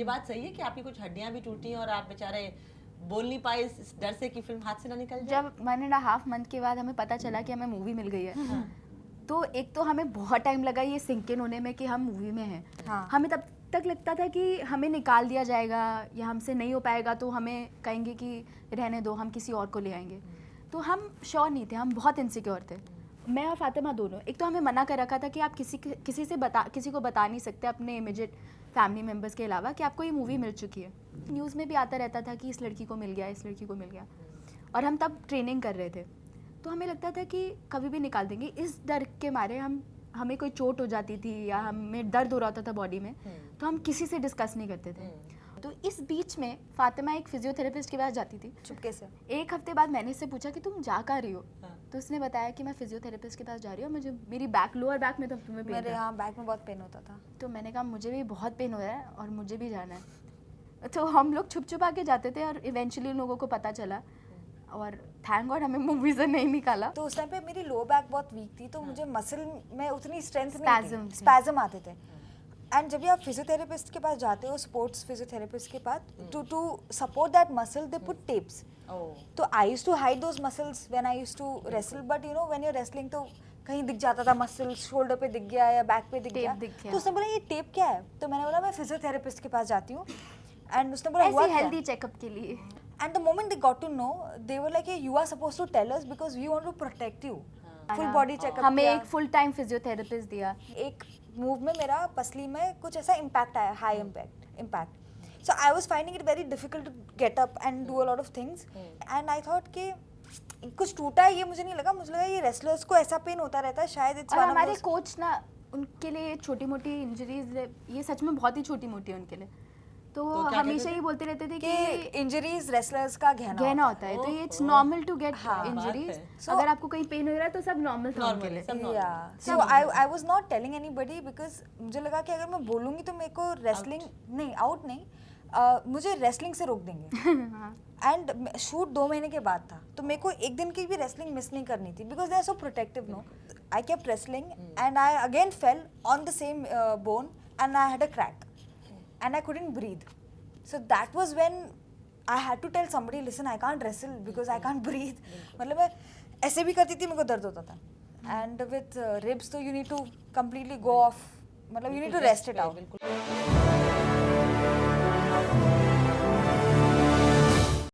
ये बात सही है कि आपकी कुछ हड्डियां भी टूटी और आप बेचारे बोल नहीं पाए इस डर से कि फिल्म हाथ से ना निकल जाए? जब 1.5 मंथ के बाद हमें पता चला कि हमें मूवी मिल गई है, तो एक तो हमें बहुत टाइम लगा ये सिंक इन होने में कि हम मूवी में हैं। हमें तब तक लगता था कि हमें निकाल दिया जाएगा या हमसे नहीं हो पाएगा, तो हमें कहेंगे कि रहने दो, हम किसी और को ले आएंगे। तो हम श्योर नहीं थे, हम बहुत इनसिक्योर थे, मैं और फातिमा दोनों। एक तो हमें मना कर रखा था कि आप किसी को बता नहीं सकते अपने इमीडिएट फैमिली मेम्बर्स के अलावा कि आपको ये मूवी मिल चुकी है। न्यूज़ में भी आता रहता था कि इस लड़की को मिल गया, इस लड़की को मिल गया। और हम तब ट्रेनिंग कर रहे थे, तो हमें लगता था कि कभी भी निकाल देंगे। इस डर के मारे हमें कोई चोट हो जाती थी या हमें दर्द हो रहा था बॉडी में, तो हम किसी से डिस्कस नहीं करते थे। तो इस बीच में फातिमा एक फिजियोथेरेपिस्ट के पास जाती थी चुपके से। एक हफ्ते बाद मैंने इससे पूछा कि तुम जा कहाँ रही हो? तो उसने बताया कि मैं फिजियोथेरेपिस्ट के पास जा रही हूँ, मुझे मेरी लोअर बैक में तो तुम्हें पेन मेरे यहाँ बैक में बहुत पेन होता था। तो मैंने कहा मुझे भी बहुत पेन हो रहा है और मुझे भी जाना है। तो हम लोग छुप छुपा के जाते थे और इवेंचुअली लोगों को पता चला और थैंक गॉड हमें मूवी से नहीं निकाला। तो उस टाइम पे मेरी लोअर बैक बहुत वीक थी, तो मुझे मसल में उतनी स्ट्रेंथ नहीं Spasm थी, स्पैज़म आते थे। एंड जब भी आप फिजियोथेरेपिस्ट के पास जाते हो, स्पोर्ट्स फिजियोथेरेपिस्ट के पास, to support that muscle they put tapes. तो I used to hide those muscles when I used to wrestle, but you know when you are wrestling तो कहीं दिख जाता था मसल, शोल्डर पे दिख गया या बैक पे दिख गया। तो उसने बोला ये टेप क्या है? तो मैंने बोला मैं फिजियोथेरेपिस्ट के पास जाती हूँ। एंड उसने बोला हुआ क्या? हेल्दी चेकअप के लिए। And the moment they got to know, they were like, hey, you are supposed to tell us because we want to protect you. Full body checkup हमें किया। एक फुल टाइम फिजियोथेरेपिस्ट दिया। एक move में मेरा पसली में कुछ ऐसा इम्पैक्ट आया, high impact. So I was finding it very difficult to get up and do a lot of things. And I thought कि कुछ टूटा है, ये मुझे नहीं लगा, मुझे लगा ये रेसलर्स को ऐसा पेन होता रहता है शायद। और हमारे कोच ना, उनके लिए छोटी मोटी इंजरीज ये सच में बहुत ही छोटी मोटी है उनके लिए, तो हमेशा ही बोलते रहते थे कि इंजरीज रेसलर्स का गहना होता है। तो ये it's normal to get injuries. अगर आपको कहीं पेन हो रहा है तो सब नॉर्मल था उनके लिए। So I was not telling anybody because मुझे लगा कि अगर मैं बोलूँगी तो मेरे को रेसलिंग नहीं, आउट नहीं, मुझे रेसलिंग से रोक देंगे। एंड शूट 2 महीने के बाद था, तो मेरे को एक दिन की भी रेसलिंग मिस नहीं करनी थी because they are so protective. No, I kept wrestling and I again fell on the same bone and I had a crack and I couldn't breathe. So that was when I had to tell somebody, listen, I can't wrestle because I can't breathe. मतलब मैं ऐसे भी करती थी, मेरे को दर्द होता था. And with ribs, तो you need to completely go off. मतलब you need to rest it out.